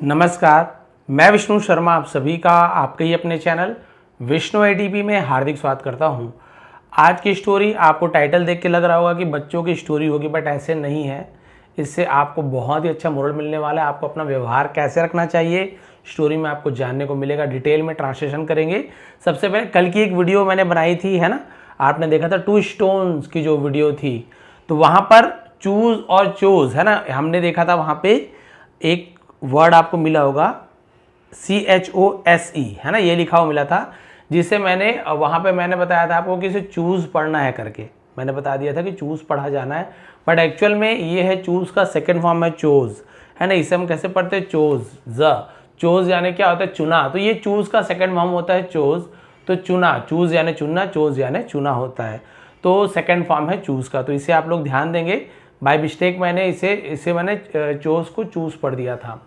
नमस्कार, मैं विष्णु शर्मा आप सभी का आपके ही अपने चैनल विष्णु एडीपी में हार्दिक स्वागत करता हूं। आज की स्टोरी आपको टाइटल देख के लग रहा होगा कि बच्चों की स्टोरी होगी, बट ऐसे नहीं है। इससे आपको बहुत ही अच्छा मोरल मिलने वाला है। आपको अपना व्यवहार कैसे रखना चाहिए स्टोरी में आपको जानने को मिलेगा। डिटेल में ट्रांसलेशन करेंगे। सबसे पहले कल की एक वीडियो मैंने बनाई थी, है ना, आपने देखा था 2 स्टोन्स की जो वीडियो थी, तो वहाँ पर चूज और चोज, है ना, हमने देखा था। वहाँ पे एक वर्ड आपको मिला होगा CHOSE, है ना, ये लिखा हुआ मिला था, जिसे मैंने वहाँ पे मैंने बताया था आपको कि इसे चूज पढ़ना है करके। मैंने बता दिया था कि चूज पढ़ा जाना है, बट एक्चुअल में ये है चूज का सेकंड फॉर्म है चोज, है ना। इसे हम कैसे पढ़ते हैं? चोज यानी क्या होता है? चुना। तो ये चूज का सेकंड फॉर्म होता है चोज। तो चुना, चूज यानी चुनना, चोज यानी चुना होता है। तो सेकंड फॉर्म है चूज का, तो इसे आप लोग ध्यान देंगे। बाय मिस्टेक मैंने इसे मैंने चोज को चूज पढ़ दिया था।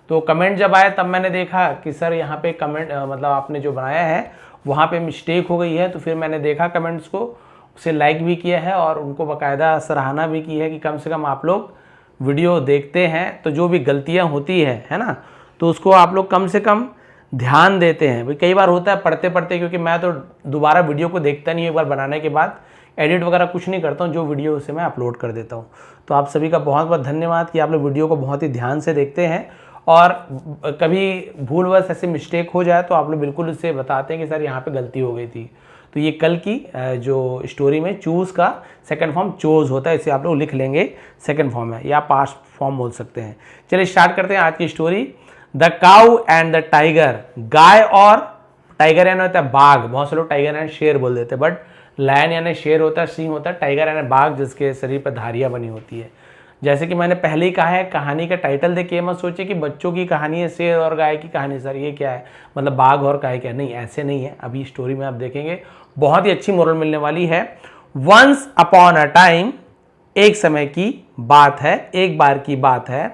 तो कमेंट जब आया तब मैंने देखा कि सर यहाँ पे कमेंट मतलब आपने जो बनाया है वहाँ पे मिस्टेक हो गई है। तो फिर मैंने देखा कमेंट्स को, उसे लाइक भी किया है और उनको बाकायदा सराहना भी की है कि कम से कम आप लोग वीडियो देखते हैं, तो जो भी गलतियाँ होती है ना, तो उसको आप लोग कम से कम ध्यान देते हैं। भाई कई बार होता है पढ़ते पढ़ते, क्योंकि मैं तो दोबारा वीडियो को देखता नहीं हूँ, एक बार बनाने के बाद एडिट वगैरह कुछ नहीं करता हूँ, जो वीडियो उसे मैं अपलोड कर देता हूँ। तो आप सभी का बहुत बहुत धन्यवाद कि आप लोग वीडियो को बहुत ही ध्यान से देखते हैं, और कभी भूलवश ऐसे मिस्टेक हो जाए तो आप लोग बिल्कुल उससे बताते हैं कि सर यहाँ पे गलती हो गई थी। तो ये कल की जो स्टोरी में चूज़ का सेकंड फॉर्म चोज होता है, इसे आप लोग लिख लेंगे सेकंड फॉर्म है, या पास्ट फॉर्म बोल सकते हैं। चलिए स्टार्ट करते हैं आज की story. The cow and the tiger. गाय और टाइगर यानी होता है बाघ, बहुत से लोग टाइगर यानी शेर बोल देते हैं, बट लायन यानी शेर होता है, सिंह होता है, टाइगर यानी बाघ जिसके शरीर पर धारियाँ बनी होती है। जैसे कि मैंने पहले ही कहा है, कहानी का टाइटल देख के मत सोचिए कि बच्चों की कहानी है, शेर और गाय की कहानी। सर ये क्या है, मतलब बाघ और गाय क्या? नहीं, ऐसे नहीं है। अभी स्टोरी में आप देखेंगे बहुत ही अच्छी मोरल मिलने वाली है। वंस अपॉन अ टाइम, एक समय की बात है, एक बार की बात है।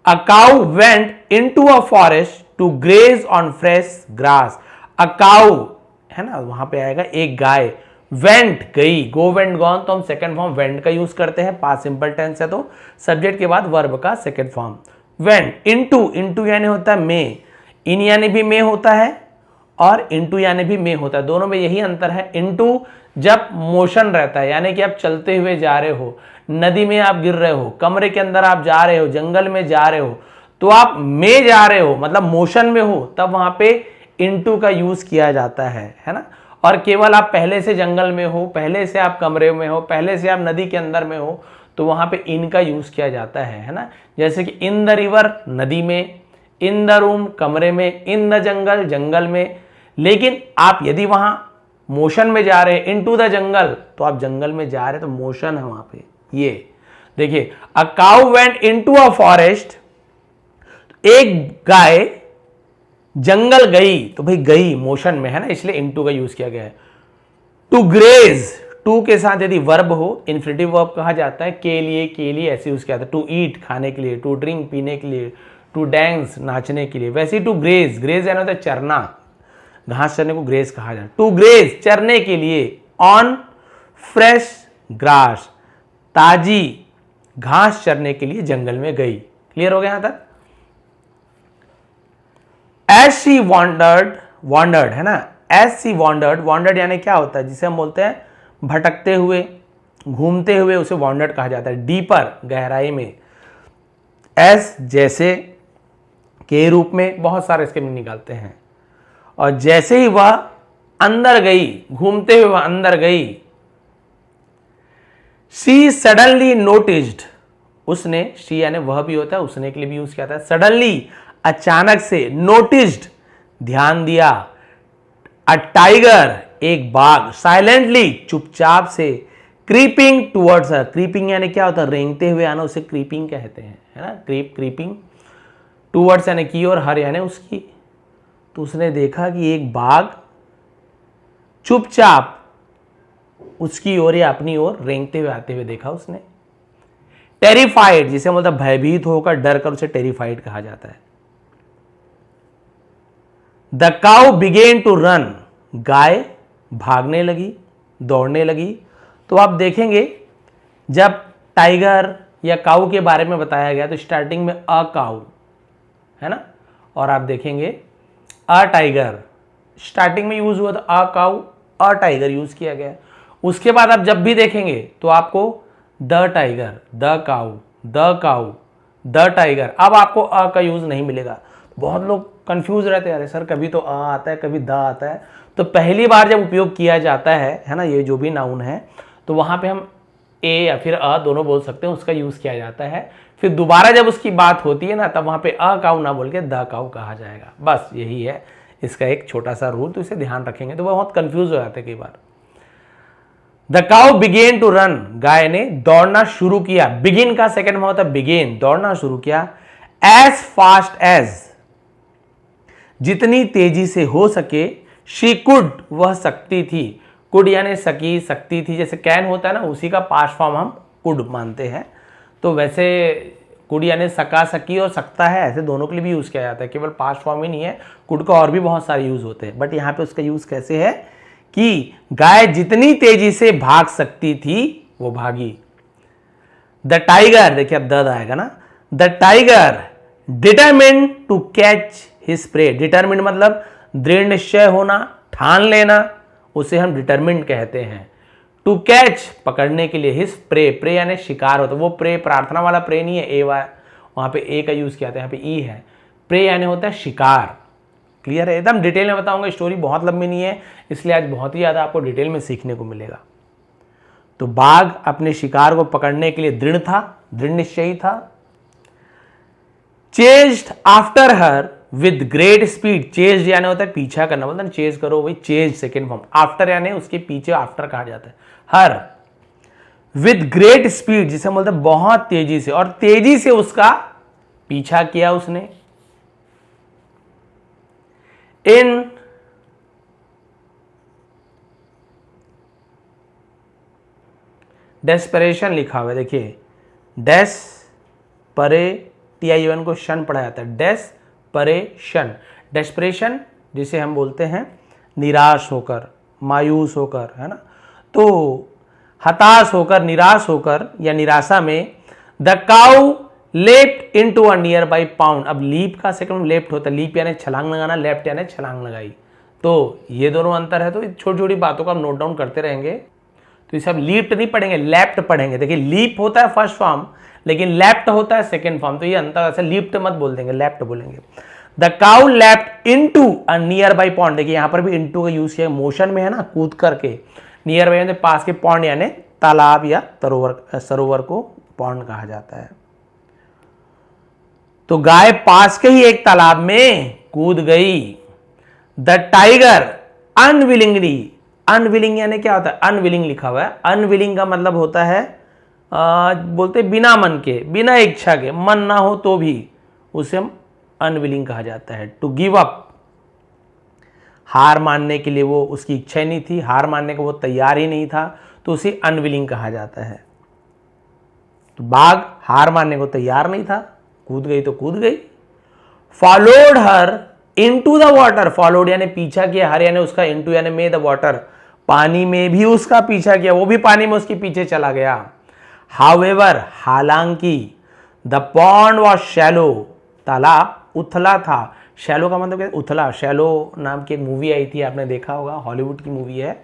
A cow went into a forest to graze on fresh grass. A cow, है ना, वहां पे आएगा एक गाय। वेंट गई, गो वेंट गॉन, तो हम सेकंड फॉर्म वेंट का यूज करते हैं, पास्ट सिंपल टेंस है तो सब्जेक्ट के बाद वर्ब का सेकंड फॉर्म वेंट। इनटू यानी होता है में, इन यानी भी में होता है और इनटू यानी भी में होता है, दोनों में यही अंतर है। इनटू जब मोशन रहता है, यानी कि आप चलते हुए जा रहे हो, नदी में आप गिर रहे हो, कमरे के अंदर आप जा रहे हो, जंगल में जा रहे हो, तो आप में जा रहे हो मतलब मोशन में हो, तब वहां पे इनटू का यूज किया जाता है ना। और केवल आप पहले से जंगल में हो, पहले से आप कमरे में हो, पहले से आप नदी के अंदर में हो, तो वहां पे इन का यूज किया जाता है ना। जैसे कि इन द रिवर, नदी में, इन द रूम, कमरे में, इन द जंगल, जंगल में। लेकिन आप यदि वहां मोशन में जा रहे हैं, इनटू द जंगल, तो आप जंगल में जा रहे हैं, तो मोशन है वहां पे। ये देखिए, अ cow went into a forest, एक गाय जंगल गई, तो भाई गई मोशन में है ना, इसलिए इनटू का यूज किया गया है। टू ग्रेज, टू के साथ यदि वर्ब हो, इन्फिनिटिव वर्ब कहा जाता है। के लिए ऐसे यूज किया जाता है। टू ईट, खाने के लिए, टू ड्रिंक, पीने के लिए, टू डांस, नाचने के लिए। वैसे टू ग्रेज, ग्रेज यानी होता है चरना, घास चरने को ग्रेज कहा जाता है। टू ग्रेज, चरने के लिए। ऑन फ्रेश ग्रास, ताजी घास चरने के लिए जंगल में गई। क्लियर हो गया यहां तक? As she wandered है ना, as she wandered यानी क्या होता है, जिसे हम बोलते हैं भटकते हुए, घूमते हुए, उसे wandered कहा जाता है। डीपर, गहराई में। as जैसे के रूप में बहुत सारे इसके में निकालते हैं। और जैसे ही वह अंदर गई, घूमते हुए वह अंदर गई, she suddenly noticed, उसने, she यानी वह भी होता है, उसने के लिए भी यूज किया था। सडनली, अचानक से, नोटिस्ड, ध्यान दिया। अ टाइगर, एक बाघ, साइलेंटली, चुपचाप से, क्रीपिंग टुवर्ड्स हर। क्रीपिंग यानी क्या होता है? रेंगते हुए आना, उसे क्रीपिंग कहते हैं, है ना। क्रीपिंग, टुवर्ड्स यानी की और, हर यानी उसकी। तो उसने देखा कि एक बाघ चुपचाप उसकी ओर या अपनी ओर रेंगते हुए आते हुए देखा उसने। टेरिफाइड, जिसे मतलब भयभीत होकर, डर कर, उसे टेरिफाइड कहा जाता है। The cow began to run, गाय भागने लगी, दौड़ने लगी। तो आप देखेंगे जब टाइगर या काऊ के बारे में बताया गया तो स्टार्टिंग में अ काऊ, है ना। और आप देखेंगे अ टाइगर स्टार्टिंग में यूज हुआ था, अ काऊ अ टाइगर यूज किया गया। उसके बाद आप जब भी देखेंगे तो आपको the tiger, the cow, the cow, the tiger, अब आपको अ का यूज नहीं मिलेगा। बहुत लोग कंफ्यूज रहते हैं, अरे सर कभी तो अ आता है कभी द आता है। तो पहली बार जब उपयोग किया जाता है ना, ये जो भी नाउन है, तो वहां पे हम ए या फिर अ दोनों बोल सकते हैं, उसका यूज किया जाता है। फिर दोबारा जब उसकी बात होती है ना, तब वहां पे अ काऊ ना बोल के द काऊ कहा जाएगा। बस यही है इसका एक छोटा सा रूल, तो इसे ध्यान रखेंगे तो बहुत कंफ्यूज हो जाते हैं कई बार। The cow began to run, गाय ने दौड़ना शुरू किया। बिगिन का सेकंड में होता है बिगेन, दौड़ना शुरू किया। एज फास्ट एज, जितनी तेजी से हो सके। शी कुड, वह सकती थी। कुड यानी सकी, सकती थी, जैसे कैन होता है ना, उसी का पास्ट फॉर्म हम कुड मानते हैं। तो वैसे कुड यानी सका, सकी और सकता है, ऐसे दोनों के लिए भी यूज किया जाता है, केवल पास्ट फॉर्म ही नहीं है, कुड का और भी बहुत सारे यूज होते हैं। बट यहां पे उसका यूज कैसे है कि गाय जितनी तेजी से भाग सकती थी वो भागी। द टाइगर, देखिए अब द आएगा ना, the tiger determined to catch his prey. Determined मतलब दृढ़ निश्चय होना, ठान लेना, उसे हम डिटरमिन्ड कहते हैं। टू कैच, पकड़ने के लिए। हिज प्रे, प्रे यानी शिकार होता है, वो प्रे प्रार्थना वाला प्रे नहीं है, ए वहां पे ए का यूज किया था, यहाँ पे ई है। प्रे यानी होता है शिकार। क्लियर है, एकदम डिटेल में बताऊंगा, स्टोरी बहुत लंबी नहीं है, इसलिए आज बहुत ही ज़्यादा आपको डिटेल में सीखने को मिलेगा। तो बाघ अपने शिकार को पकड़ने के लिए दृढ़ था, दृढ़ निश्चयी था। Chased after her with great speed, chase यानी होता है पीछा करना, बोलते हैं चेज करो, वही चेज सेकेंड फॉर्म। आफ्टर यानी उसके पीछे, आफ्टर कहा जाता है। हर विद ग्रेट स्पीड, जिसे हम बोलते हैं बहुत तेजी से, और तेजी से उसका पीछा किया उसने। इन डेस्परेशन लिखा हुआ है, देखिए डेस परे TION को शन पढ़ा जाता है, डेस्परेशन। डेस्परेशन जिसे हम बोलते हैं निराश होकर, मायूस होकर, है ना। तो हताश होकर, निराश होकर या निराशा में। The cow left into a near by pound, अब लीप का सेकंड लेफ्ट होता है, लीप यानी छलांग लगाना, लेफ्ट यानी छलांग लगाई। तो ये दोनों अंतर है, तो छोटी छोटी बातों को हम नोट डाउन करते रहेंगे। तो ये सब लीप्ट नहीं पढ़ेंगे, लेफ्ट पढ़ेंगे। देखिए लीप होता है फर्स्ट फॉर्म, लेकिन लेफ्ट होता है सेकंड फॉर्म, तो ये अंतर, ऐसे लीप्ट मत बोल देंगे, लेफ्ट बोलेंगे। The cow left into a near by pond, देखिए यहां पर भी इनटू का यूज किया, मोशन में है ना, कूद करके। नियर बाई यानी पास के, पॉन्ड यानी तालाब या सरोवर को पॉन्ड कहा जाता है। तो गाय पास के ही एक तालाब में कूद गई। द टाइगर अनविलिंगली, अनविलिंग यानी क्या होता है, अनविलिंग लिखा हुआ है। अनविलिंग का मतलब होता है बोलते बिना मन के, बिना इच्छा के, मन ना हो तो भी उसे हम अनविलिंग कहा जाता है। टू गिव अप, हार मानने के लिए वो, उसकी इच्छा नहीं थी, हार मानने को वो तैयार ही नहीं था, तो उसे अनविलिंग कहा जाता है। तो बाघ हार मानने को तैयार नहीं था, कूद गई तो कूद गई। Followed her into the water, followed यानी पीछा किया, हर यानी उसका, इनटू यानी में, द वाटर पानी में भी उसका पीछा किया, वो भी पानी में उसके पीछे चला गया। हाउएवर हालांकि, द पॉन्ड वॉज शैलो, तालाब उथला था। शैलो का मतलब क्या, उथला। शैलो नाम की एक मूवी आई थी, आपने देखा होगा, हॉलीवुड की मूवी है,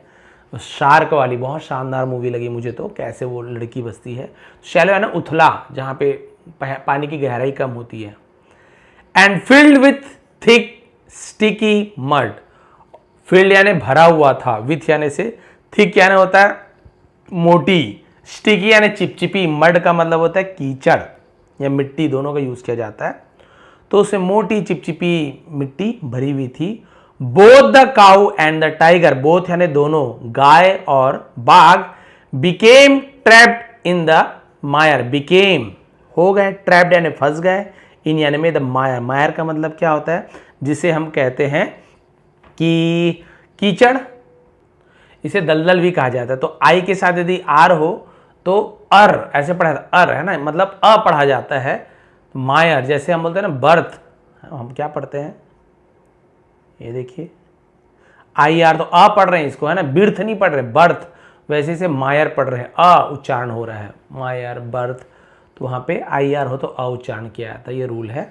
शार्क वाली, बहुत शानदार मूवी लगी मुझे तो, कैसे वो लड़की बसती है। शैलो है ना उथला, जहां पे पानी की गहराई कम होती है। And filled with thick sticky mud, field यानी भरा हुआ था, विथ यानी से, थिक यानी होता है मोटी, स्टिकी यानी चिपचिपी, मड का मतलब होता है कीचड़ या मिट्टी, दोनों का यूज किया जाता है। तो उसे मोटी चिपचिपी मिट्टी भरी हुई थी। Both the cow and the tiger, both यानी दोनों, गाय और बाघ, became trapped in the Mayar, became हो गए, ट्रैप्ड यानी फंस गए, इन यानी में द मायर। मायर का मतलब क्या होता है, जिसे हम कहते हैं कि कीचड़, इसे दलदल भी कहा जाता है। तो आई के साथ यदि आर हो तो अर ऐसे पढ़ा जाता है, अर है ना, मतलब अ पढ़ा जाता है। मायर जैसे हम बोलते हैं ना बर्थ, हम क्या पढ़ते हैं, ये देखिए आई आर, तो अ पढ़ रहे हैं इसको, है ना, बिर्थ नहीं पढ़ रहे, बर्थ, वैसे से मायर पढ़ रहे हैं, अ उच्चारण हो रहा है, मायर बर्थ, तो वहां पे आई आर हो तो अ उच्चारण किया जाता है, ये रूल है।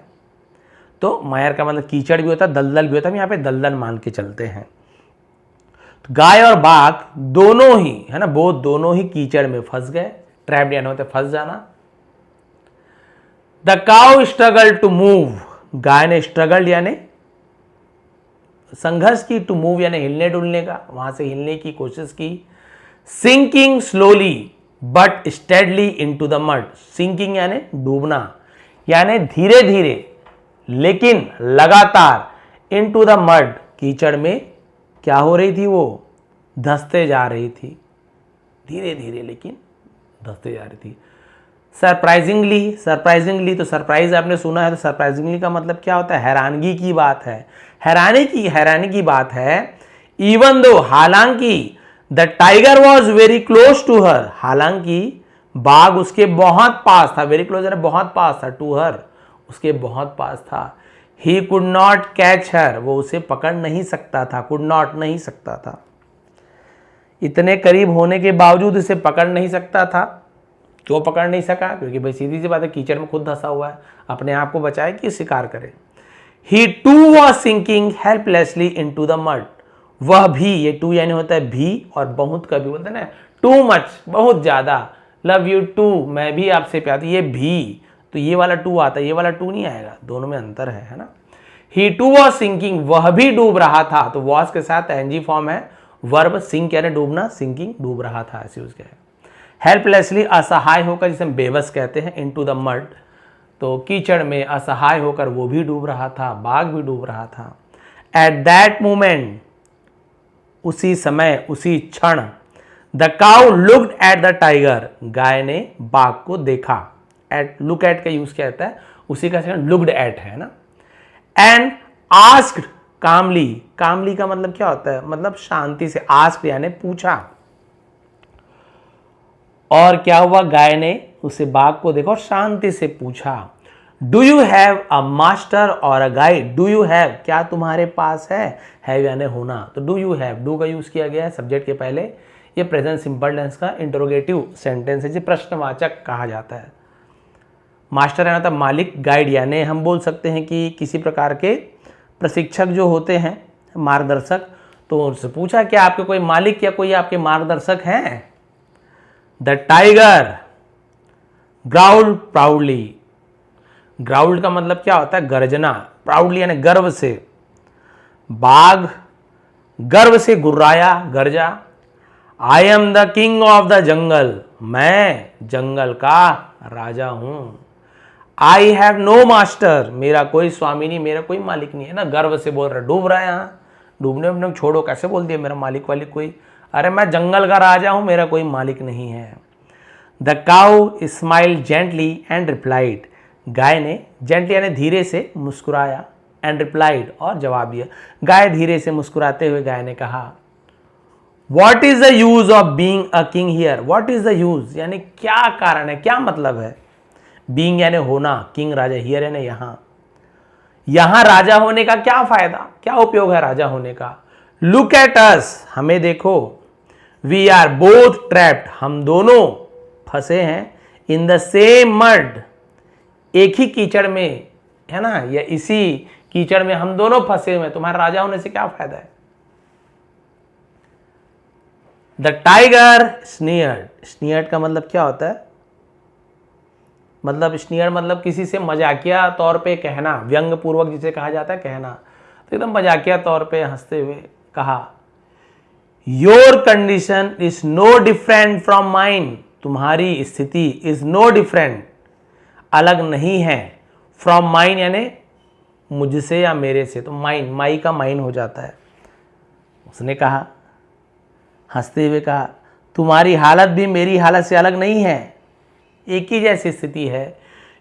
तो मायर का मतलब कीचड़ भी होता है, दलदल भी होता है, हम यहाँ पे दलदल मान के चलते हैं। तो गाय और बाघ दोनों ही, है ना, वो दोनों ही कीचड़ में फंस गए। ट्रैप्ड यानी होते फंस जाना। The cow struggle to move, गाय ने स्ट्रगल यानी संघर्ष की, टू मूव यानी हिलने डुलने का, वहां से हिलने की कोशिश की। Sinking slowly but steadily into the mud, sinking यानी डूबना, यानी धीरे धीरे लेकिन लगातार, इनटू द मड कीचड़ में क्या हो रही थी, वो धंसते जा रही थी, धीरे धीरे लेकिन धंसते जा रही थी। सरप्राइजिंगली, सरप्राइजिंगली तो सरप्राइज आपने सुना है, तो सरप्राइजिंगली का मतलब क्या होता है, हैरानगी की बात है, हैरानी की बात है। इवन दो, हालांकि, the tiger was very close to her, हालांकि बाघ उसके बहुत पास था, वेरी क्लोज है बहुत पास था, टू हर उसके बहुत पास था। He could not catch her, वो उसे पकड़ नहीं सकता था, कुड नॉट नहीं सकता था, इतने करीब होने के बावजूद इसे पकड़ नहीं सकता था। क्यों पकड़ नहीं सका, क्योंकि भाई सीधी सी बात है, कीचड़ में खुद धंसा हुआ है, अपने आप को बचाए कि शिकार करे। He too was sinking helplessly in to the mud, वह भी, ये टू यानी होता है भी, और बहुत का भी बोलते हैं ना, टू मच बहुत ज्यादा, लव यू टू मैं भी आपसे प्यार, ये भी, तो ये वाला टू आता है, ये वाला टू नहीं आएगा, दोनों में अंतर है ना। ही टू वॉज सिंकिंग, वह भी डूब रहा था, तो वॉज के साथ एनजी फॉर्म है, वर्ब सिंक यानी डूबना, सिंकिंग डूब रहा था, ऐसे यूज किया है। हेल्पलेसली असहाय होकर, जिसे हम बेबस कहते हैं, इनटू द मड, तो कीचड़ में असहाय होकर वो भी डूब रहा था, बाघ भी डूब रहा था। एट दैट मोमेंट, उसी समय, उसी क्षण, the cow looked at the tiger, गाय ने बाघ को देखा। एट, लुक एट का यूज क्या होता है, उसी का सेकंड लुक्ड एट है ना। एंड आस्क्ड कामली, कामली का मतलब क्या होता है, मतलब शांति से, आस्क्ड यानी पूछा। और क्या हुआ, गाय ने उसे बाघ को देखा और शांति से पूछा, do you have a master और a guide, do you have, क्या तुम्हारे पास है यानी होना, तो डू यू हैव, डू का यूज किया गया है सब्जेक्ट के पहले। ये प्रेजेंट सिंपल टेंस का इंटरोगेटिव सेंटेंस है, जिसे प्रश्नवाचक कहा जाता है। मास्टर यानी होता मालिक, गाइड यानी हम बोल सकते हैं कि किसी प्रकार के प्रशिक्षक जो होते हैं, मार्गदर्शक, तो उनसे पूछा क्या आपके कोई मालिक या कोई आपके मार्गदर्शक हैं। द टाइगर ग्राउल्ड प्राउडली, ग्राउल्ड का मतलब क्या होता है, गर्जना, प्राउडली यानी गर्व से, बाघ गर्व से गुर्राया, गरजा। I am the king of the jungle, मैं जंगल का राजा हूं। आई हैव नो मास्टर, मेरा कोई स्वामी नहीं, मेरा कोई मालिक नहीं है ना, गर्व से बोल रहा, डूब रहा है यहाँ, डूबने में छोड़ो, कैसे बोल दिया मेरा मालिक वालिक कोई, अरे मैं जंगल का राजा हूं, मेरा कोई मालिक नहीं है। The cow smile gently and replied, गाय ने जेंटली यानी धीरे से मुस्कुराया, एंड रिप्लाइड और जवाब दिया। गाय धीरे से मुस्कुराते हुए गाय ने कहा, what is the use of being a king here, what is the use यानी क्या कारण है, क्या मतलब है, बीइंग यानी होना, किंग राजा, हियर यानी यहां राजा होने का क्या फायदा, क्या उपयोग है राजा होने का। लुक एट अस, हमें देखो, वी आर बोथ ट्रैप्ड, हम दोनों फंसे हैं, इन द सेम मड, एक ही कीचड़ में, है ना, या इसी कीचड़ में हम दोनों फंसे हुए, तुम्हारे राजा होने से क्या फायदा है। द टाइगर स्नीयर्ड, स्नीयर्ड का मतलब क्या होता है, मतलब स्नीयर मतलब किसी से मजाकिया तौर पे कहना, व्यंग पूर्वक जिसे कहा जाता है कहना, तो एकदम मजाकिया तौर पे हंसते हुए कहा, your condition is no different from mine, तुम्हारी स्थिति इज नो डिफरेंट, अलग नहीं है, फ्रॉम माइन यानी मुझसे या मेरे से, तो माइन, माई का माइन हो जाता है। उसने कहा, हंसते हुए कहा, तुम्हारी हालत भी मेरी हालत से अलग नहीं है, एक ही जैसी स्थिति है।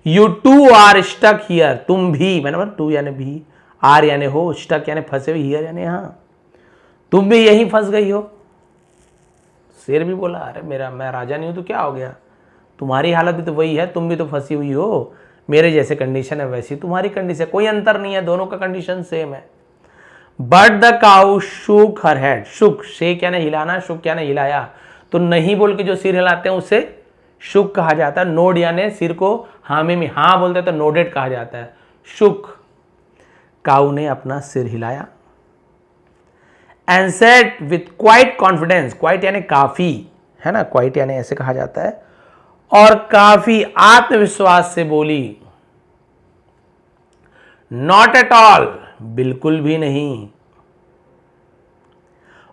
You too are stuck here, तुम भी, मैंने टू यानी भी, आर यानी हो, स्टक यानी फंसे हुए, हियर यानी यहाँ, तुम भी यहीं फंस गई हो। शेर भी बोला, अरे मैं राजा नहीं हूं तो क्या हो गया, तुम्हारी हालत भी तो वही है, तुम भी तो फंसी हुई हो, मेरे जैसे कंडीशन है वैसी तुम्हारी कंडीशन, कोई अंतर नहीं है, दोनों का कंडीशन सेम है। But the cow shook her head, shook, shake यानी हिलाना, शुक यानी हिलाया, तो नहीं बोल के जो सिर हिलाते हैं उसे शुक कहा जाता है। नोड यानी सिर को हामी में हाँ बोलते हैं तो नोडेड कहा जाता है। शुक काऊ ने अपना सिर हिलाया। And said with quite confidence, quite यानी काफी, है ना, क्वाइट यानी ऐसे कहा जाता है, और काफी आत्मविश्वास से बोली, नॉट एट ऑल, बिल्कुल भी नहीं,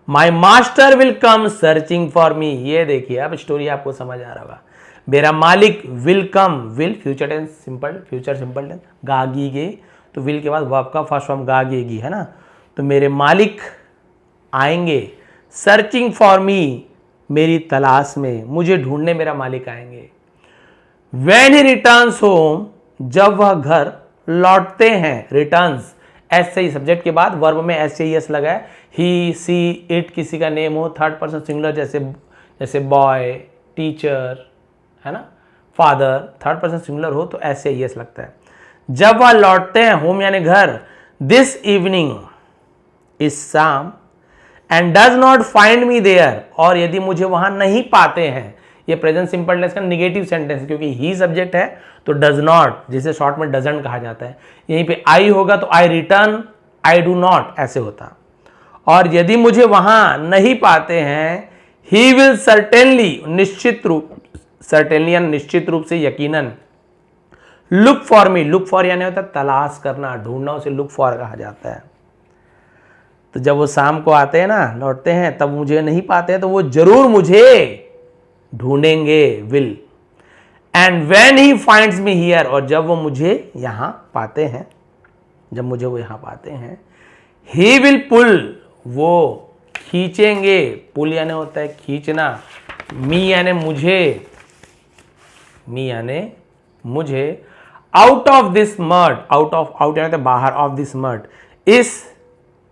my master will come searching for me. ये देखिए अब स्टोरी आपको समझ आ रहा होगा। मेरा मालिक will come, will future tense simple, future simple tense, गागीगे, तो विल के बाद वर्ब का फर्स्ट फॉर्म गागेगी, है ना, तो मेरे मालिक आएंगे, सर्चिंग फॉर मी, मेरी तलाश में, मुझे ढूंढने मेरा मालिक आएंगे। When he returns home, जब वह घर लौटते हैं, रिटर्न्स एस से ही सब्जेक्ट के बाद वर्ब में एस से ही एस लगा है, ही सी इट किसी का नेम हो, थर्ड पर्सन सिंगुलर जैसे बॉय, टीचर, है ना, फादर, थर्ड पर्सन सिंगुलर हो तो एस से ही एस लगता है। जब वह लौटते हैं, होम यानी घर, दिस इवनिंग, इस शाम, and does not find me there, और यदि मुझे वहां नहीं पाते हैं, ये प्रेजेंट सिंपल टेंस का निगेटिव सेंटेंस, क्योंकि ही सब्जेक्ट है तो डज नॉट, जिसे शॉर्ट में डजंट कहा जाता है, यहीं पे आई होगा तो I return, I do not ऐसे होता। और यदि मुझे वहां नहीं पाते हैं, ही विल सर्टेनली, निश्चित रूप, सर्टेनली यानी निश्चित रूप से, यकीनन, look for me, look for यानी होता है तलाश करना, ढूंढना, उसे लुक फॉर कहा जाता है। तो जब वो शाम को आते हैं ना, लौटते हैं, तब मुझे नहीं पाते हैं तो वो जरूर मुझे ढूंढेंगे, will. And when he finds me here, और जब वो मुझे यहां पाते हैं, जब मुझे वो यहां पाते हैं, ही विल पुल, वो खींचेंगे, पुल यानी होता है खींचना, मी यानी मुझे, मी यानी मुझे, out of this mud, out of, out यानी बाहर, ऑफ दिस मड, इस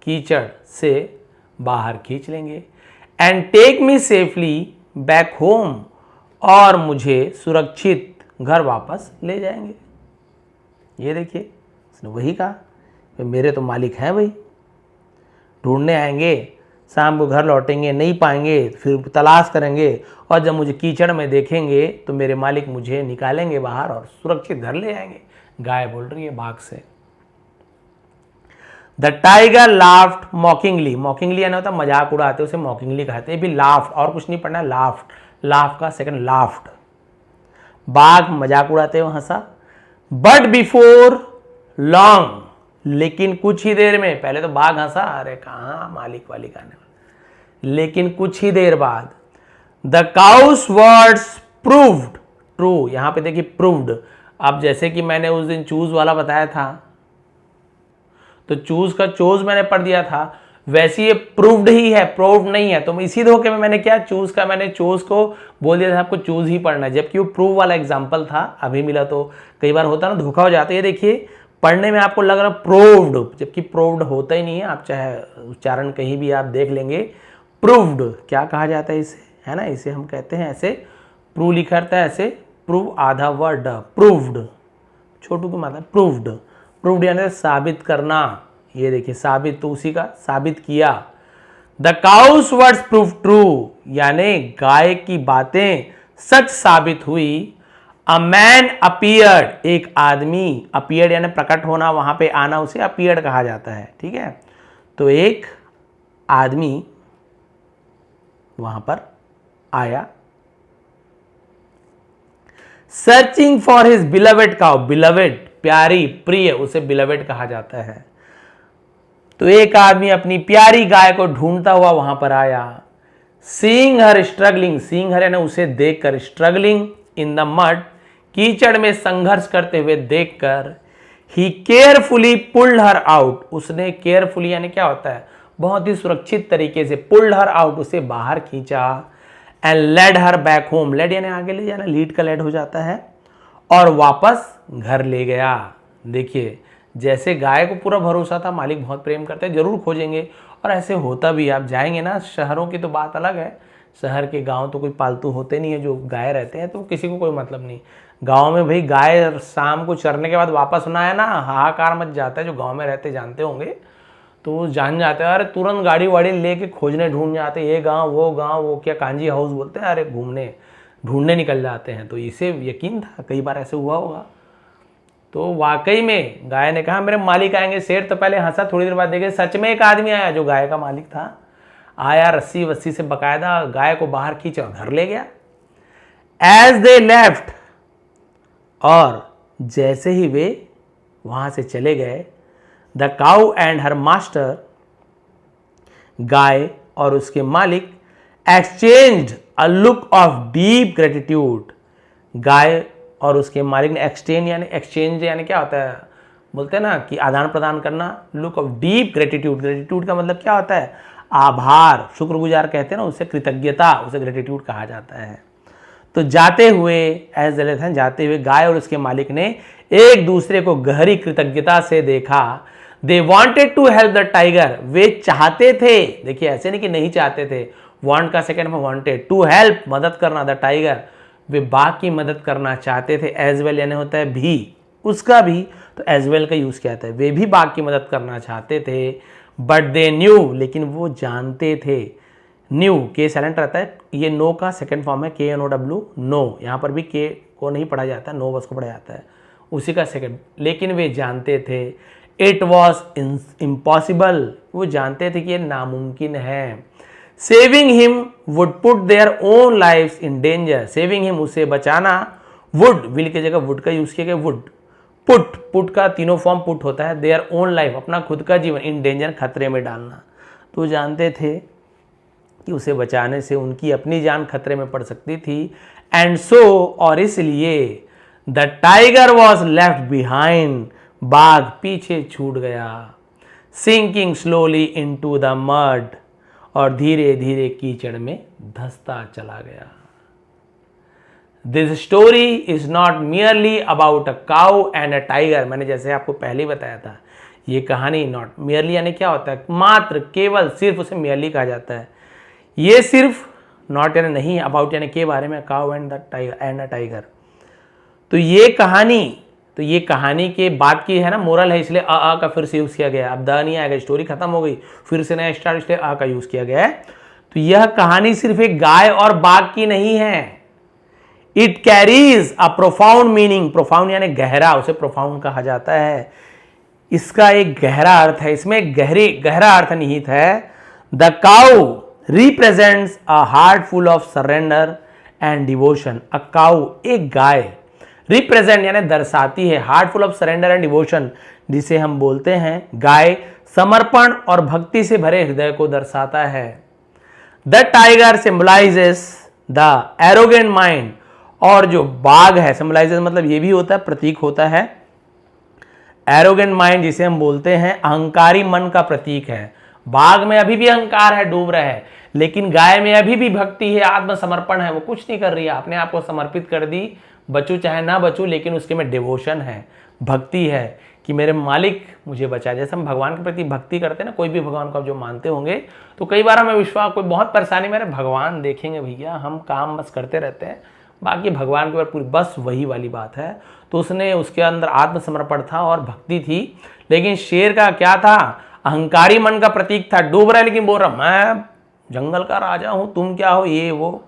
कीचड़ से बाहर खींच लेंगे। And take me safely back home, और मुझे सुरक्षित घर वापस ले जाएंगे। ये देखिए उसने वही कहा, मेरे तो मालिक हैं भाई, ढूंढने आएंगे, शाम को घर लौटेंगे, नहीं पाएंगे, फिर तलाश करेंगे, और जब मुझे कीचड़ में देखेंगे तो मेरे मालिक मुझे निकालेंगे बाहर और सुरक्षित घर ले आएंगे। गाय बोल रही है बाघ से। The tiger laughed mockingly, mockingly यानी होता है मजाक उड़ाते, उसे मॉकिंगली कहते हैं। भी लाफ्ड, और कुछ नहीं पढ़ना, लाफ्ड, लाफ का सेकंड लाफ्ड, बाघ मजाक उड़ाते हुए हंसा। बट बिफोर लॉन्ग, लेकिन कुछ ही देर में, पहले तो बाघ हंसा, अरे कहाँ मालिक वाली आने वाला, लेकिन कुछ ही देर बाद, the cows words proved true, यहां पे देखिए प्रूव्ड। अब जैसे कि मैंने उस दिन चूज वाला बताया था, तो चूज का चोज मैंने पढ़ दिया था, वैसे ये प्रूव्ड ही है, प्रूव्ड नहीं है। तो इसी धोखे में मैंने क्या, चूज का मैंने चोज को बोल दिया था आपको चूज ही पढ़ना है, जबकि वो प्रूव वाला एग्जांपल था, अभी मिला। तो कई बार होता ना, धोखा हो जाता है। ये देखिए पढ़ने में आपको लग रहा प्रूव्ड, जबकि प्रूव्ड होता ही नहीं है। आप चाहे उच्चारण कहीं भी आप देख लेंगे, प्रूव्ड क्या कहा जाता है इसे, है ना, इसे हम कहते हैं ऐसे, प्रूव लिखा रहता है ऐसे, प्रूव आधा वर्ड, प्रूव्ड, छोटू की मात्रा, प्रूव्ड, प्रूव्ड यानी साबित करना। ये देखिए साबित, तो उसी का साबित किया। The cows words prove true, यानी गाय की बातें सच साबित हुई। अ मैन अपीयर्ड, एक आदमी, अपीयर्ड यानी प्रकट होना, वहां पे आना, उसे अपीयर्ड कहा जाता है, ठीक है। तो एक आदमी वहां पर आया, searching for his beloved cow, beloved प्यारी, प्रिय, उसे बिलवेड कहा जाता है। तो एक आदमी अपनी प्यारी गाय को ढूंढता हुआ वहां पर आया। सीइंग हर स्ट्रगलिंग, सीइंग हर यानी उसे देखकर, स्ट्रगलिंग इन द मड, कीचड़ में संघर्ष करते हुए देखकर, ही केयरफुली पुल्ड हर आउट, उसने केयरफुली यानी क्या होता है, बहुत ही सुरक्षित तरीके से, पुल्ड हर आउट, उसे बाहर खींचा। And led her back home, led यानी आगे ले जाना, लीड का लेड हो जाता है, और वापस घर ले गया। देखिए जैसे गाय को पूरा भरोसा था, मालिक बहुत प्रेम करते हैं, जरूर खोजेंगे, और ऐसे होता भी। आप जाएंगे ना, शहरों की तो बात अलग है, शहर के गांव तो कोई पालतू होते नहीं है, जो गाय रहते हैं तो किसी को कोई मतलब नहीं। गांव में भाई गाय शाम को चरने के बाद वापस ना आए ना, हाहाकार मच जाता है। जो गांव में रहते जानते होंगे, तो वो जान जाते हैं, अरे तुरंत गाड़ी वाड़ी लेके खोजने ढूंढ जाते, ये गाँव वो क्या कांजी हाउस बोलते हैं, अरे घूमने ढूंढने निकल जाते हैं। तो इसे यकीन था, कई बार ऐसे हुआ होगा। तो वाकई में गाय ने कहा मेरे मालिक आएंगे। शेर तो पहले हंसा, थोड़ी देर बाद देखे सच में एक आदमी आया जो गाय का मालिक था। आया, रस्सी वस्सी से बकायदा गाय को बाहर खींचा, घर ले गया। एज दे लेफ्ट, और जैसे ही वे वहां से चले गए, the cow and her master, गाय और उसके मालिक, exchanged a look of deep gratitude. गाय और उसके मालिक ने एक्सचेंज यानी क्या होता है, बोलते हैं ना कि आदान प्रदान करना। Look of deep gratitude, gratitude का मतलब क्या होता है, आभार, शुक्रगुजार कहते हैं ना, उसे कृतज्ञता, उसे ग्रेटिट्यूड कहा जाता है। तो जाते हुए, एज दलित हैं, जाते हुए गाय और उसके मालिक ने एक दूसरे को गहरी कृतज्ञता से देखा। They wanted to help the tiger, वे चाहते थे, देखिए ऐसे नहीं कि नहीं चाहते थे, वांट का सेकंड में वांटेड, टू हेल्प मदद करना, द टाइगर, वे बाघ की मदद करना चाहते थे। एज वेल यानी होता है भी, उसका भी, तो एज वेल का यूज किया जाता है, वे भी बाघ की मदद करना चाहते थे। बट दे न्यू, लेकिन वो जानते थे, न्यू के साइलेंट रहता है, ये नो का सेकंड फॉर्म है, KNOW, नो, यहाँ पर भी के को नहीं पढ़ा जाता, नो बस को पढ़ा जाता है, उसी का सेकंड। लेकिन वे जानते थे, इट वॉज इम्पॉसिबल, वो जानते थे कि ये नामुमकिन है। Saving him would put their own lifes in danger, saving him, उसे बचाना, वुड, विल की जगह वुड का यूज किया गया, वुड, पुट का तीनों फॉर्म पुट होता है, देयर ओन लाइफ, अपना खुद का जीवन, इन डेंजर, खतरे में डालना। तो जानते थे कि उसे बचाने से उनकी अपनी जान खतरे में पड़ सकती थी। एंड सो, और इसलिए, the tiger was left behind, बाघ पीछे छूट गया। Sinking slowly into the mud, और धीरे धीरे कीचड़ में धंसता चला गया। This story is not merely about a cow and a tiger, मैंने जैसे आपको पहले ही बताया था, ये कहानी नॉट मियरली यानी क्या होता है, मात्र, केवल, सिर्फ, उसे मियरली कहा जाता है। ये सिर्फ, नॉट यानी नहीं, अबाउट यानी के बारे में, cow and the tiger and a tiger. तो ये कहानी के बाद की है ना, मोरल है, इसलिए अ का फिर से यूज किया गया। अब द नहीं आएगा, स्टोरी खत्म हो गई, फिर से नया स्टार्ट, इसलिए अ का यूज किया गया है। तो यह कहानी सिर्फ एक गाय और बाघ की नहीं है, it carries a profound meaning, profound यानी गहरा, उसे प्रोफाउंड कहा जाता है। इसका एक गहरा अर्थ है, इसमें एक गहरा अर्थ निहित है। The cow represents a heart full of surrender and devotion, a cow, एक गाय, रिप्रेजेंट यानी दर्शाती है, heart full of surrender and devotion, जिसे हम बोलते हैं गाय समर्पण और भक्ति से भरे हृदय को दर्शाता है। The tiger symbolizes the arrogant mind, और जो बाघ है, सिंबलाइजेस मतलब ये भी होता है, प्रतीक होता है। एरोगेंट माइंड जिसे हम बोलते हैं अहंकारी मन का प्रतीक है। बाघ में अभी भी अहंकार है, डूब रहा है, लेकिन गाय में अभी भी भक्ति है, आत्मसमर्पण है, वो कुछ नहीं कर रही है, अपने आप को समर्पित कर दी, बचूं चाहे ना बचूं, लेकिन उसके में डिवोशन है, भक्ति है कि मेरे मालिक मुझे बचा। जैसे हम भगवान के प्रति भक्ति करते हैं ना, कोई भी भगवान को आप जो मानते होंगे, तो कई बार हमें विश्वास, कोई बहुत परेशानी, मेरे भगवान देखेंगे भैया, हम काम बस करते रहते हैं, बाकी भगवान के ऊपर पूरी, बस वही वाली बात है। तो उसने, उसके अंदर आत्मसमर्पण था और भक्ति थी। लेकिन शेर का क्या था, अहंकारी मन का प्रतीक था, डूब रहा है लेकिन बोल रहा मैं जंगल का राजा हूं, तुम क्या हो, ये वो।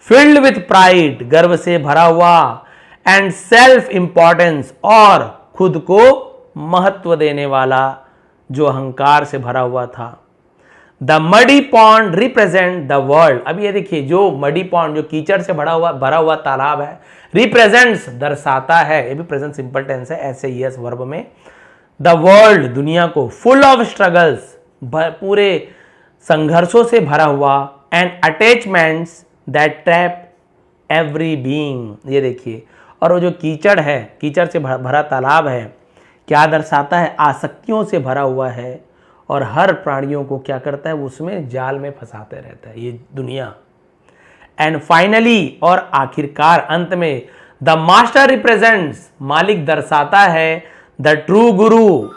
फिल्ड विथ प्राइड, गर्व से भरा हुआ, एंड सेल्फ इंपॉर्टेंस, और खुद को महत्व देने वाला, जो अहंकार से भरा हुआ था। The muddy pond represent the world, अब ये देखिए, जो मडी पॉन्ड, जो कीचड़ से भरा हुआ तालाब है, रिप्रेजेंट्स, दर्शाता है, ये भी प्रेजेंट सिंपल टेंस है, ऐसे यस वर्ब में। द वर्ल्ड, दुनिया को, फुल ऑफ स्ट्रगल्स, पूरे संघर्षों से भरा हुआ, and attachments that trap every being, ये देखिए। और वो जो कीचड़ है, कीचड़ से भरा तालाब है, क्या दर्शाता है, आसक्तियों से भरा हुआ है, और हर प्राणियों को क्या करता है, उसमें जाल में फंसाते रहता है ये दुनिया। एंड फाइनली, और आखिरकार, अंत में, द मास्टर रिप्रेजेंट्स, मालिक दर्शाता है, द ट्रू गुरु,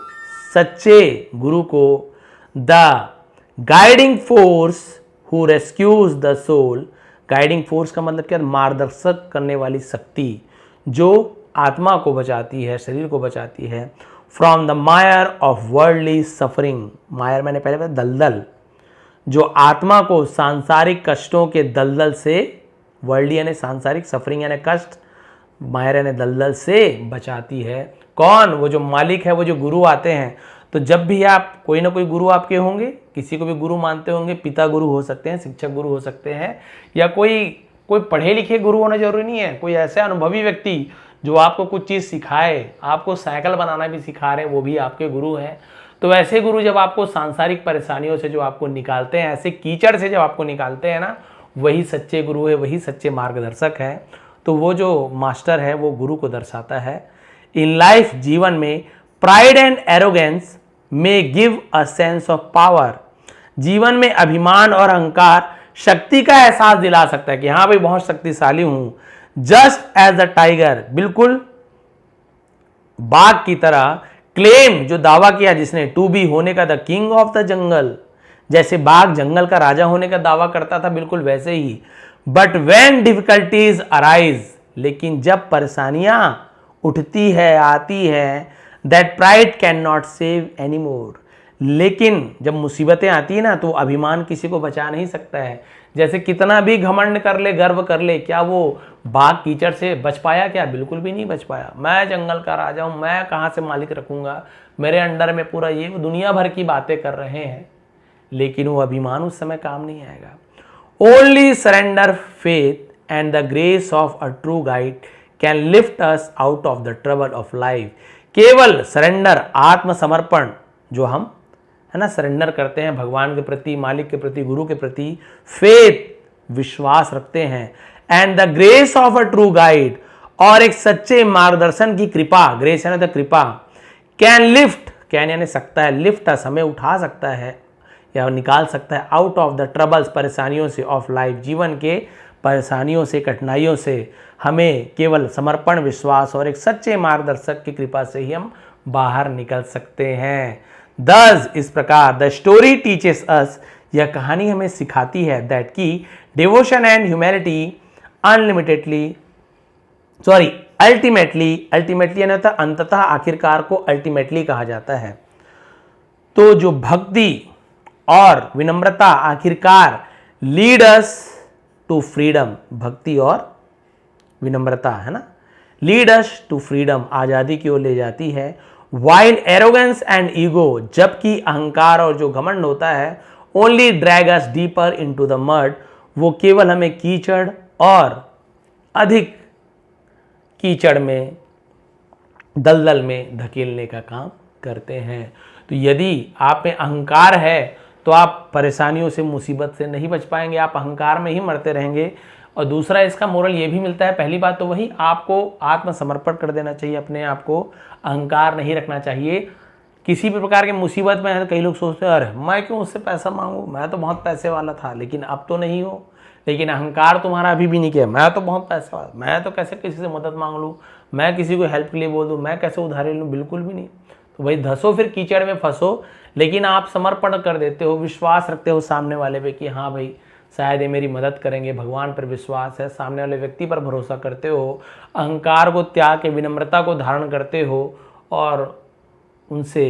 सच्चे गुरु को, the guiding force who rescues the soul, guiding force का मतलब क्या, मार्गदर्शक करने वाली शक्ति, जो आत्मा को बचाती है, शरीर को बचाती है, from the Mayar of worldly suffering, मायर मैंने पहले बताया दलदल, जो आत्मा को सांसारिक कष्टों के दलदल से, वर्ल्डली यानी सांसारिक, सफरिंग यानी कष्ट, माया ने दलदल से बचाती है। कौन? वो जो मालिक है, वो जो गुरु आते हैं। तो जब भी आप कोई ना कोई गुरु आपके होंगे, किसी को भी गुरु मानते होंगे, पिता गुरु हो सकते हैं, शिक्षक गुरु हो सकते हैं, या कोई पढ़े लिखे गुरु होना जरूरी नहीं है, कोई ऐसे अनुभवी व्यक्ति जो आपको कुछ चीज़ सिखाए, आपको साइकिल बनाना भी सिखा रहे हैं, वो भी आपके गुरु हैं। तो ऐसे गुरु जब आपको सांसारिक परेशानियों से जो आपको निकालते हैं, ऐसे कीचड़ से जब आपको निकालते हैं ना, वही सच्चे गुरु है, वही सच्चे मार्गदर्शक है। तो वो जो मास्टर है वो गुरु को दर्शाता है। इन लाइफ, जीवन में, प्राइड एंड एरोगेंस में give a sense of power. जीवन में अभिमान और अहंकार शक्ति का एहसास दिला सकता है कि हाँ भाई बहुत शक्तिशाली हूं। जस्ट एज द टाइगर, बिल्कुल बाघ की तरह, क्लेम, जो दावा किया जिसने, टू बी, होने का, the king of the jungle, जैसे बाघ जंगल का राजा होने का दावा करता था, बिल्कुल वैसे ही। बट वेन डिफिकल्टीज अराइज, लेकिन जब परेशानियां उठती है, आती है, that pride can not save any more, लेकिन जब मुसीबतें आती है ना, तो अभिमान किसी को बचा नहीं सकता है। जैसे कितना भी घमंड कर ले, गर्व कर ले, क्या वो बाघ कीचड़ से बच पाया? क्या? बिल्कुल भी नहीं बच पाया। मैं जंगल का राजा हूं, मैं कहां से मालिक रखूंगा, मेरे अंडर में पूरा ये दुनिया भर की बातें कर रहे हैं, लेकिन वो अभिमान उस समय काम नहीं आएगा। Only surrender, faith and the grace of a true guide can lift us out of the trouble of life. केवल सरेंडर, आत्मसमर्पण, जो हम है ना सरेंडर करते हैं भगवान के प्रति, मालिक के प्रति, गुरु के प्रति, फेथ, विश्वास रखते हैं, and the grace of a true guide, और एक सच्चे मार्गदर्शन की कृपा, ग्रेस यानी तो कृपा, कैन लिफ्ट, कैन यानी सकता है, लिफ्ट अस, हमें उठा सकता है या निकाल सकता है, आउट ऑफ द ट्रबल्स, परेशानियों से, ऑफ लाइफ, जीवन के परेशानियों से, कठिनाइयों से। हमें केवल समर्पण, विश्वास और एक सच्चे मार्गदर्शक की कृपा से ही हम बाहर निकल सकते हैं। दस, इस प्रकार, द स्टोरी टीचेस अस, यह कहानी हमें सिखाती है, दैट की devotion and humanity unlimitedly, sorry ultimately, ultimately यानी होता अंततः, आखिरकार को अल्टीमेटली कहा जाता है। तो जो भक्ति और विनम्रता आखिरकार लीड अस टू फ्रीडम, भक्ति और विनम्रता है ना, लीड अस टू फ्रीडम, आजादी की ओर ले जाती है। वाइल एरोगेंस एंड ईगो, जबकि अहंकार और जो घमंड होता है, only drag us deeper into the mud, वो केवल हमें कीचड़ और अधिक कीचड़ में, दलदल में धकेलने का काम करते हैं। तो यदि आप में अहंकार है तो आप परेशानियों से, मुसीबत से नहीं बच पाएंगे, आप अहंकार में ही मरते रहेंगे। और दूसरा इसका मोरल ये भी मिलता है, पहली बात तो वही, आपको आत्मसमर्पण कर देना चाहिए, अपने आप को, अहंकार नहीं रखना चाहिए। किसी भी प्रकार के मुसीबत में है तो कई लोग सोचते हैं अरे मैं क्यों उससे पैसा मांगू, मैं तो बहुत पैसे वाला था, लेकिन अब तो नहीं हो। लेकिन अहंकार तुम्हारा अभी भी नहीं किया, मैं तो बहुत पैसे वाला, मैं तो कैसे किसी से मदद मांग लूँ, मैं किसी को हेल्प के लिए बोल दूँ, मैं कैसे उधारी लूँ, बिल्कुल भी नहीं। तो भाई धसो, फिर कीचड़ में फंसो, लेकिन आप समर्पण कर देते हो, विश्वास रखते हो सामने वाले पे कि हाँ भाई शायद ये मेरी मदद करेंगे, भगवान पर विश्वास है, सामने वाले व्यक्ति पर भरोसा करते हो, अहंकार को त्याग के विनम्रता को धारण करते हो और उनसे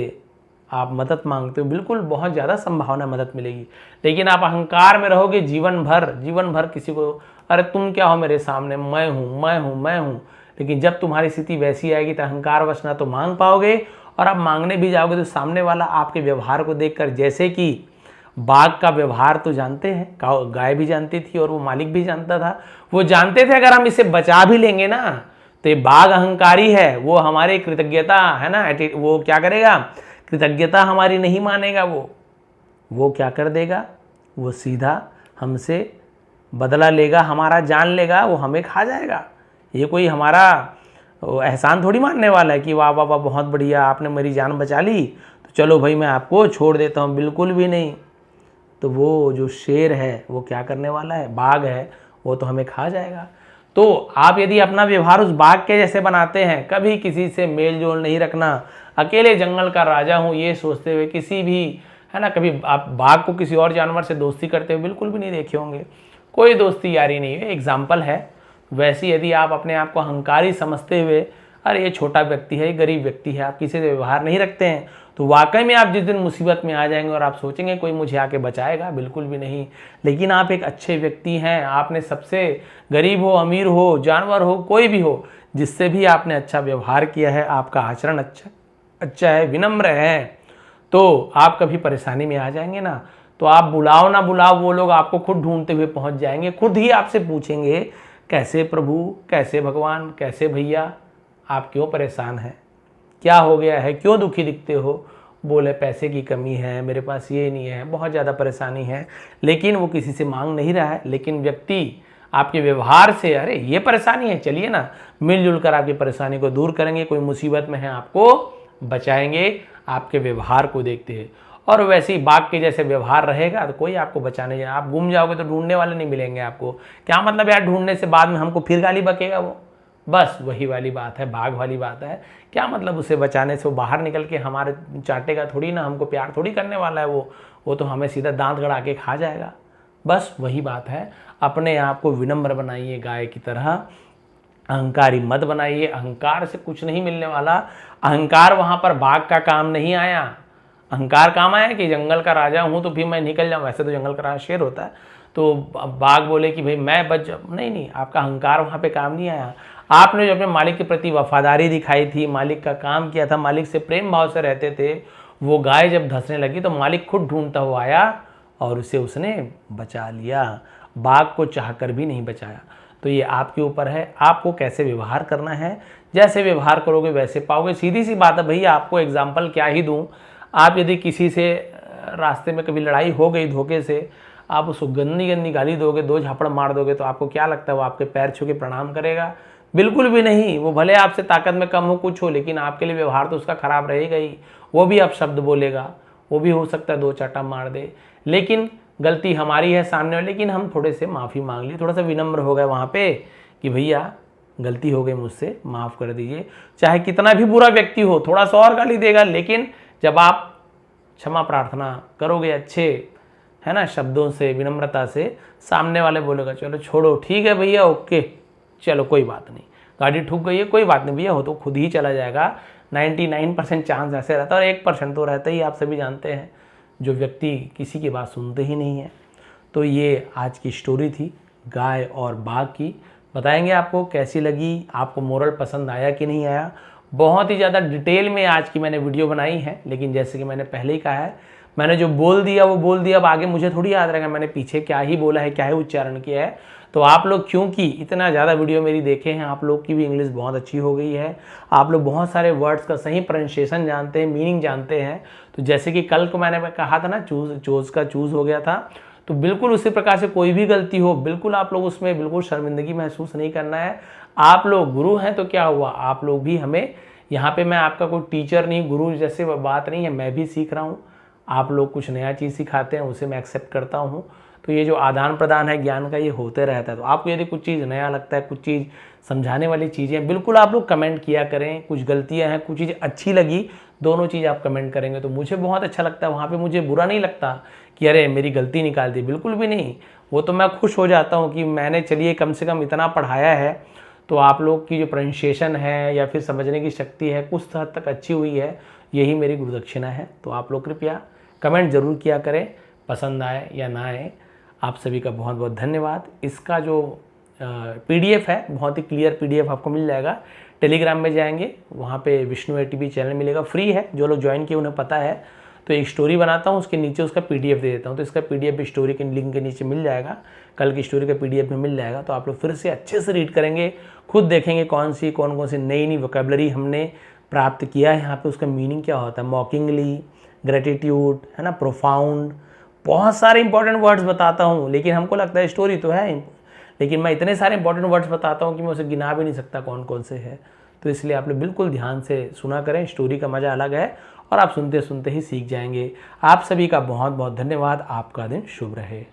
आप मदद मांगते हो, बिल्कुल बहुत ज़्यादा संभावना मदद मिलेगी। लेकिन आप अहंकार में रहोगे जीवन भर किसी को अरे तुम क्या हो मेरे सामने, मैं हूँ मैं हूँ मैं हूँ, लेकिन जब तुम्हारी स्थिति वैसी आएगी तो अहंकारवश ना तो मांग पाओगे, और आप मांगने भी जाओगे तो सामने वाला आपके व्यवहार को देखकर, जैसे कि बाघ का व्यवहार तो जानते हैं, गाय भी जानती थी और वो मालिक भी जानता था, वो जानते थे अगर हम इसे बचा भी लेंगे ना तो ये बाघ अहंकारी है, वो हमारी कृतज्ञता है ना, वो क्या करेगा, कृतज्ञता हमारी नहीं मानेगा, वो क्या कर देगा, वो सीधा हमसे बदला लेगा, हमारा जान लेगा, वो हमें खा जाएगा। ये कोई हमारा एहसान थोड़ी मानने वाला है कि वाह वाह वाह बहुत बढ़िया आपने मेरी जान बचा ली तो चलो भाई मैं आपको छोड़ देता हूँ, बिल्कुल भी नहीं। तो वो जो शेर है वो क्या करने वाला है, बाघ है, वो तो हमें खा जाएगा। तो आप यदि अपना व्यवहार उस बाघ के जैसे बनाते हैं, कभी किसी से मेल जोल नहीं रखना, अकेले जंगल का राजा हूँ ये सोचते हुए, किसी भी है ना, कभी आप बाघ को किसी और जानवर से दोस्ती करते हुए बिल्कुल भी नहीं देखे होंगे, कोई दोस्ती यारी नहीं है, एग्जाम्पल है। वैसे यदि आप अपने आप को अहंकारी समझते हुए अरे ये छोटा व्यक्ति है, ये गरीब व्यक्ति है, आप किसी से व्यवहार नहीं रखते हैं, तो वाकई में आप जिस दिन मुसीबत में आ जाएंगे और आप सोचेंगे कोई मुझे आके बचाएगा, बिल्कुल भी नहीं। लेकिन आप एक अच्छे व्यक्ति हैं, आपने सबसे, गरीब हो, अमीर हो, जानवर हो, कोई भी हो, जिससे भी आपने अच्छा व्यवहार किया है, आपका आचरण अच्छा है, विनम्र है, तो आप कभी परेशानी में आ जाएंगे ना, तो आप बुलाओ ना बुलाओ, वो लोग आपको खुद ढूंढते हुए पहुंच जाएंगे, खुद ही आपसे पूछेंगे कैसे प्रभु, कैसे भगवान, कैसे भैया, आप क्यों परेशान हैं, क्या हो गया है, क्यों दुखी दिखते हो। बोले पैसे की कमी है, मेरे पास ये नहीं है, बहुत ज़्यादा परेशानी है, लेकिन वो किसी से मांग नहीं रहा है, लेकिन व्यक्ति आपके व्यवहार से, अरे ये परेशानी है, चलिए ना मिलजुल कर आपकी परेशानी को दूर करेंगे, कोई मुसीबत में है आपको बचाएंगे, आपके व्यवहार को देखते हैं। और वैसे ही बाघ के जैसे व्यवहार रहेगा तो कोई आपको बचाने जाए, आप गुम जाओगे तो ढूंढने वाले नहीं मिलेंगे आपको। क्या मतलब यार, ढूंढने से बाद में हमको फिर गाली बकेगा वो, बस वही वाली बात है, बाघ वाली बात है। क्या मतलब उसे बचाने से, वो बाहर निकल के हमारे चाटेगा थोड़ी ना, हमको प्यार थोड़ी करने वाला है वो तो हमें सीधा दांत गड़ा के खा जाएगा। बस वही बात है, अपने आप को विनम्र बनाइए, गाय की तरह, अहंकारी मत बनाइए, अहंकार से कुछ नहीं मिलने वाला। अहंकार वहाँ पर बाघ का काम नहीं आया, अहंकार काम आया कि जंगल का राजा हूँ तो फिर मैं निकल जाऊँ, वैसे तो जंगल का राजा शेर होता है, तो बाघ बोले कि भाई मैं बच जाऊँ, नहीं, आपका अहंकार वहाँ पे काम नहीं आया। आपने जो अपने मालिक के प्रति वफादारी दिखाई थी, मालिक का काम किया था, मालिक से प्रेम भाव से रहते थे, वो गाय जब धंसने लगी तो मालिक खुद ढूंढता हुआ आया और उसे उसने बचा लिया, बाघ को चाहकर भी नहीं बचाया। तो ये आपके ऊपर है, आपको कैसे व्यवहार करना है, जैसे व्यवहार करोगे वैसे पाओगे। सीधी सी बात है भैया, आपको एग्जाम्पल क्या ही दूँ, आप यदि किसी से रास्ते में कभी लड़ाई हो गई धोखे से, आप उसको गंदी गंदी गाली दोगे, 2 झापड़ मार दोगे, तो आपको क्या लगता है वो आपके पैर छू के प्रणाम करेगा? बिल्कुल भी नहीं। वो भले आपसे ताकत में कम हो, कुछ हो, लेकिन आपके लिए व्यवहार तो उसका खराब रहेगा ही। वो भी आप शब्द बोलेगा, वो भी हो सकता है 2 चाटा मार दे, लेकिन गलती हमारी है सामने वाले, लेकिन हम थोड़े से माफ़ी मांग ली, थोड़ा सा विनम्र हो गए वहाँ पे कि भैया गलती हो गई मुझसे, माफ़ कर दीजिए। चाहे कितना भी बुरा व्यक्ति हो, थोड़ा सा और गाली देगा, लेकिन जब आप क्षमा प्रार्थना करोगे अच्छे, है ना, शब्दों से, विनम्रता से, सामने वाले बोलेगा चलो छोड़ो, ठीक है भैया, ओके, चलो कोई बात नहीं, गाड़ी ठुक गई है, कोई बात नहीं भैया, हो तो खुद ही चला जाएगा। 99% चांस ऐसे रहता है, और 1% तो रहता ही, आप सभी जानते हैं, जो व्यक्ति किसी की बात सुनते ही नहीं है। तो ये आज की स्टोरी थी गाय और बाघ की। बताएंगे आपको कैसी लगी, आपको मोरल पसंद आया कि नहीं आया। बहुत ही ज़्यादा डिटेल में आज की मैंने वीडियो बनाई है, लेकिन जैसे कि मैंने पहले ही कहा है, मैंने जो बोल दिया वो बोल दिया, अब आगे मुझे थोड़ी याद रहेगा मैंने पीछे क्या ही बोला है, क्या ही उच्चारण किया है। तो आप लोग क्योंकि इतना ज़्यादा वीडियो मेरी देखे हैं, आप लोग की भी इंग्लिश बहुत अच्छी हो गई है, आप लोग बहुत सारे वर्ड्स का सही प्रोनाउंसिएशन जानते हैं, मीनिंग जानते हैं। तो जैसे कि कल को मैंने कहा था ना, चूज़ का चूज़ हो गया था, तो बिल्कुल उसी प्रकार से कोई भी गलती हो, बिल्कुल आप लोग उसमें बिल्कुल शर्मिंदगी महसूस नहीं करना है। आप लोग गुरु हैं तो क्या हुआ, आप लोग भी हमें, यहाँ पे मैं आपका कोई टीचर नहीं, गुरु जैसे बात नहीं है, मैं भी सीख रहा हूँ, आप लोग कुछ नया चीज़ सिखाते हैं, उसे मैं एक्सेप्ट करता हूँ। तो ये जो आदान प्रदान है ज्ञान का, ये होते रहता है। तो आपको यदि कुछ चीज़ नया लगता है, कुछ चीज़ समझाने वाली चीज़ें, बिल्कुल आप लोग कमेंट किया करें। कुछ गलतियां हैं, कुछ चीज़ अच्छी लगी, दोनों चीज़ आप कमेंट करेंगे तो मुझे बहुत अच्छा लगता है। वहाँ पे मुझे बुरा नहीं लगता कि अरे मेरी गलती निकाल दी, बिल्कुल भी नहीं। वो तो मैं खुश हो जाता हूँ कि मैंने, चलिए कम से कम इतना पढ़ाया है, तो आप लोग की जो प्रोनाउंसिएशन है या फिर समझने की शक्ति है कुछ हद तक अच्छी हुई है, यही मेरी गुरुदक्षिणा है। तो आप लोग कृपया कमेंट ज़रूर किया करें, पसंद आए या ना आए। आप सभी का बहुत बहुत धन्यवाद। इसका जो PDF है, बहुत ही क्लियर PDF आपको मिल जाएगा। टेलीग्राम में जाएंगे, वहाँ पे विष्णु ATB चैनल मिलेगा, फ्री है, जो लोग ज्वाइन किए उन्हें पता है। तो एक स्टोरी बनाता हूँ, उसके नीचे उसका PDF दे देता हूँ, तो इसका PDF भी स्टोरी के लिंक के नीचे मिल जाएगा, कल की स्टोरी का PDF में मिल जाएगा। तो आप लोग फिर से अच्छे से रीड करेंगे, खुद देखेंगे कौन कौन सी नई वोकैबुलरी हमने प्राप्त किया है यहाँ पे, उसका मीनिंग क्या होता है, मॉकिंगली, ग्रेटिट्यूड, है ना, प्रोफाउंड, बहुत सारे इंपॉर्टेंट वर्ड्स बताता हूँ। लेकिन हमको लगता है स्टोरी तो है, लेकिन मैं इतने सारे इंपॉर्टेंट वर्ड्स बताता हूँ कि मैं उसे गिना भी नहीं सकता कौन कौन से है। तो इसलिए आप लोग बिल्कुल ध्यान से सुना करें, स्टोरी का मज़ा अलग है और आप सुनते सुनते ही सीख जाएंगे। आप सभी का बहुत बहुत धन्यवाद। आपका दिन शुभ रहे।